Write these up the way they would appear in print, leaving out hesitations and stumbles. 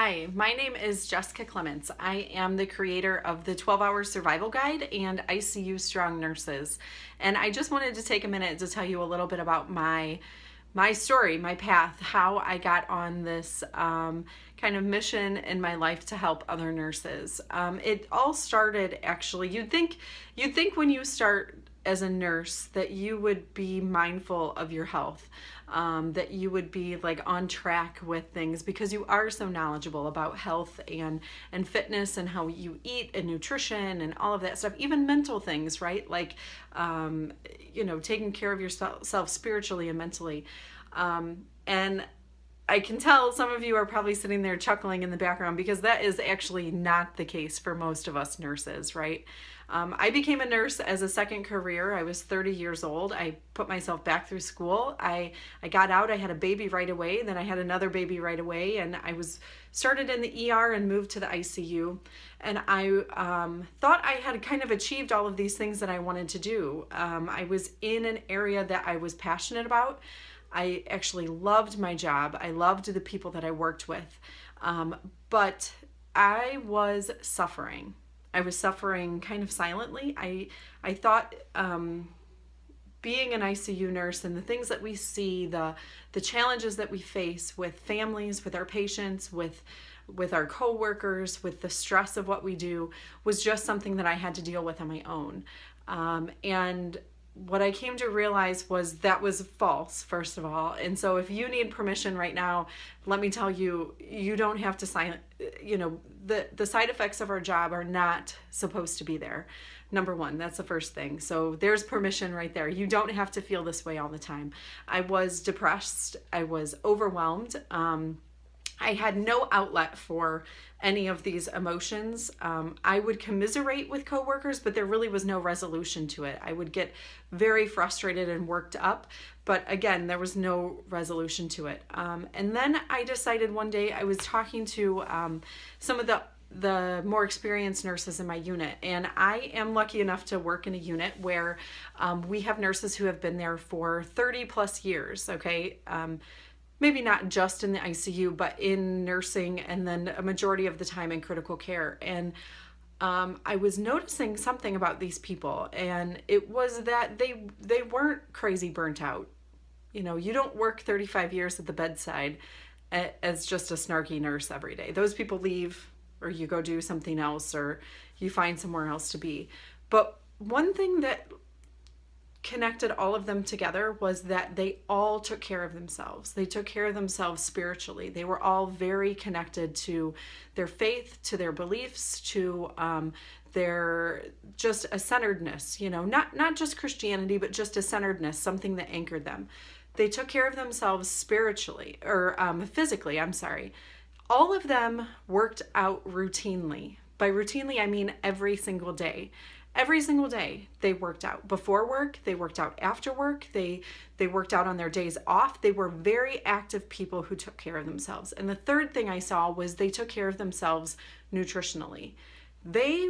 Hi, my name is Jessica Clements. I am the creator of the 12-Hour Survival Guide and ICU Strong Nurses. And I just wanted to take a minute to tell you a little bit about my story, my path, how I got on this kind of mission in my life to help other nurses. It all started actually, you'd think when you start as a nurse that you would be mindful of your health, that you would be like on track with things because you are so knowledgeable about health and fitness and how you eat and nutrition and all of that stuff, even mental things, right? Like, taking care of yourself spiritually and mentally. And I can tell some of you are probably sitting there chuckling in the background because that is actually not the case for most of us nurses, right? I became a nurse as a second career. I was 30 years old. I put myself back through school. I got out. I had a baby right away. Then I had another baby right away. And I was started in the ER and moved to the ICU. And I thought I had kind of achieved all of these things that I wanted to do. I was in an area that I was passionate about. I actually loved my job. I loved the people that I worked with. But I was suffering. I was suffering kind of silently. I thought being an ICU nurse and the things that we see, the challenges that we face with families, with our patients, with our coworkers, with the stress of what we do, was just something that I had to deal with on my own. And what I came to realize was that was false, first of all. And so if you need permission right now, let me tell you, you don't have to sign, the side effects of our job are not supposed to be there. Number one, that's the first thing. So there's permission right there. You don't have to feel this way all the time. I was depressed. I was overwhelmed. I had no outlet for any of these emotions. I would commiserate with coworkers, but there really was no resolution to it. I would get very frustrated and worked up, but again, there was no resolution to it. And then I decided one day, I was talking to some of the more experienced nurses in my unit, and I am lucky enough to work in a unit where we have nurses who have been there for 30 plus years, okay? Maybe not just in the ICU, but in nursing, and then a majority of the time in critical care. And I was noticing something about these people, and it was that they weren't crazy burnt out. You don't work 35 years at the bedside as just a snarky nurse every day. Those people leave, or you go do something else, or you find somewhere else to be. But one thing that connected all of them together was that they all took care of themselves. They took care of themselves spiritually. They were all very connected to their faith, to their beliefs, to their just a centeredness, not just Christianity, but just a centeredness, something that anchored them. They took care of themselves spiritually, or physically, I'm sorry. All of them worked out routinely. By routinely, I mean every single day. Every single day they worked out. Before work, they worked out after work, they worked out on their days off. They were very active people who took care of themselves. And the third thing I saw was they took care of themselves nutritionally. They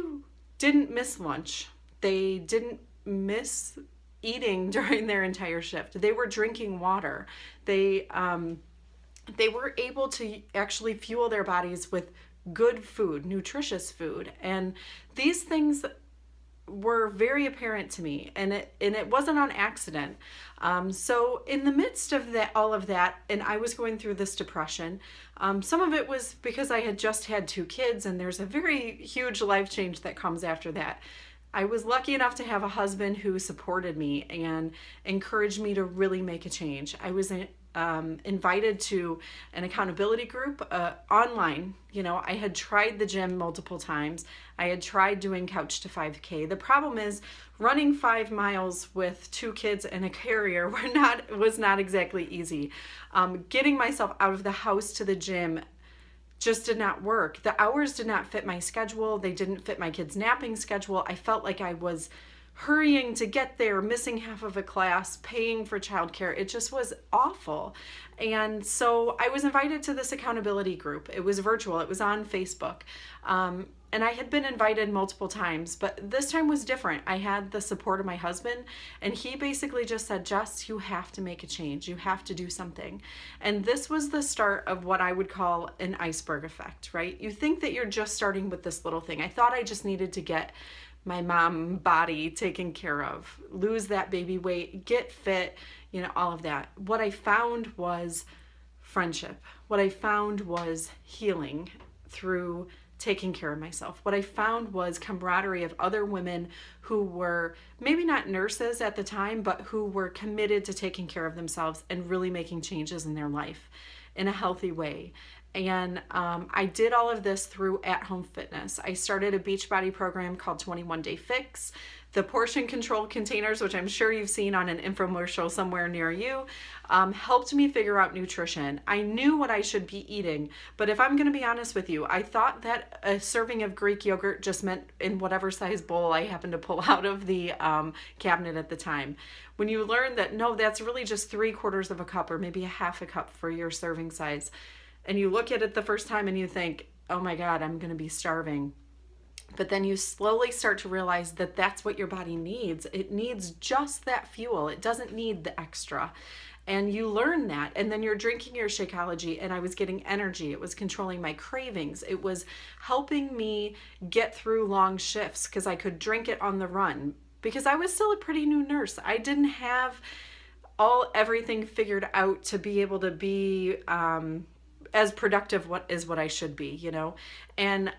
didn't miss lunch. They didn't miss eating during their entire shift. They were drinking water. They were able to actually fuel their bodies with good food, nutritious food. And these things were very apparent to me, and it wasn't on accident. So in the midst of all of that, and I was going through this depression, some of it was because I had just had 2 kids, and there's a very huge life change that comes after that. I was lucky enough to have a husband who supported me and encouraged me to really make a change. I was invited to an accountability group online. I had tried the gym multiple times. I had tried doing couch to 5K. The problem is running 5 miles with 2 kids and a carrier was not exactly easy. Getting myself out of the house to the gym just did not work. The hours did not fit my schedule. They didn't fit my kids' napping schedule. I felt like I was hurrying to get there, missing half of a class, paying for childcare. It just was awful. And so I was invited to this accountability group. It was virtual. It was on Facebook. And I had been invited multiple times, but this time was different. I had the support of my husband, and he basically just said, Jess, you have to make a change. You have to do something. And this was the start of what I would call an iceberg effect, right? You think that you're just starting with this little thing. I thought I just needed to get my mom body taken care of, lose that baby weight, get fit, all of that. What I found was friendship. What I found was healing through taking care of myself. What I found was camaraderie of other women who were maybe not nurses at the time, but who were committed to taking care of themselves and really making changes in their life in a healthy way. And I did all of this through at-home fitness. I started a Beachbody program called 21 Day Fix. The portion control containers, which I'm sure you've seen on an infomercial somewhere near you, helped me figure out nutrition. I knew what I should be eating, but if I'm going to be honest with you, I thought that a serving of Greek yogurt just meant in whatever size bowl I happened to pull out of the cabinet at the time. When you learn that, no, that's really just 3/4 of a cup or maybe a half a cup for your serving size, and you look at it the first time and you think, oh my God, I'm going to be starving. But then you slowly start to realize that that's what your body needs. It needs just that fuel. It doesn't need the extra. And you learn that. And then you're drinking your Shakeology, and I was getting energy. It was controlling my cravings. It was helping me get through long shifts because I could drink it on the run. Because I was still a pretty new nurse. I didn't have everything figured out to be able to be as productive what I should be, and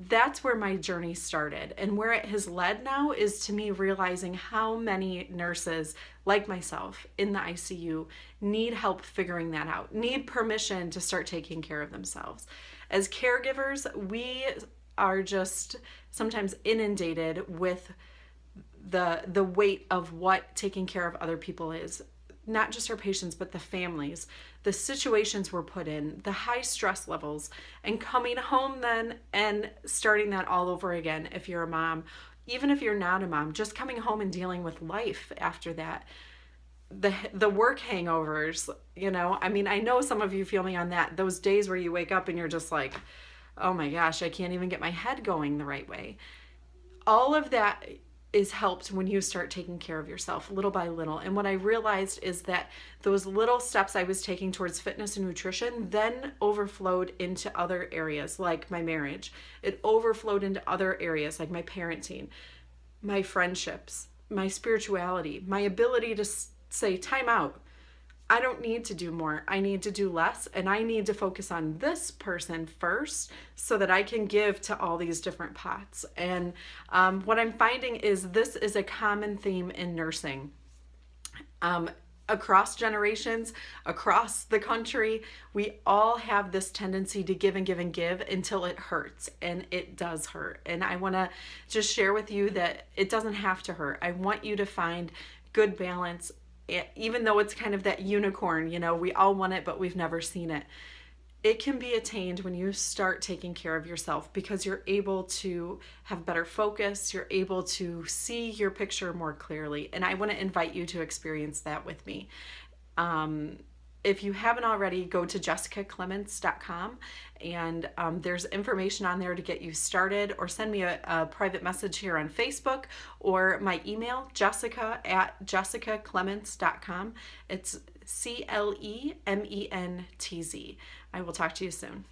that's where my journey started. And where it has led now is to me realizing how many nurses like myself in the ICU need help figuring that out, need permission to start taking care of themselves. As caregivers, we are just sometimes inundated with the weight of what taking care of other people is. Not just our patients, but the families, the situations we're put in, the high stress levels, and coming home then and starting that all over again if you're a mom. Even if you're not a mom, just coming home and dealing with life after that. The work hangovers, I know some of you feel me on that. Those days where you wake up and you're just like, oh my gosh, I can't even get my head going the right way. All of that is helped when you start taking care of yourself little by little. And what I realized is that those little steps I was taking towards fitness and nutrition then overflowed into other areas like my marriage. It overflowed into other areas like my parenting, my friendships, my spirituality, my ability to say, time out. I don't need to do more. I need to do less, and I need to focus on this person first so that I can give to all these different pots. And what I'm finding is this is a common theme in nursing. Across generations, across the country, we all have this tendency to give and give and give until it hurts, and it does hurt. And I want to just share with you that it doesn't have to hurt. I want you to find good balance. Even though it's kind of that unicorn, we all want it, but we've never seen it. It can be attained when you start taking care of yourself because you're able to have better focus. You're able to see your picture more clearly. And I want to invite you to experience that with me. If you haven't already, go to jessicaclements.com, and there's information on there to get you started, or send me a private message here on Facebook, or my email, jessica@jessicaclements.com. It's CLEMENTZ. I will talk to you soon.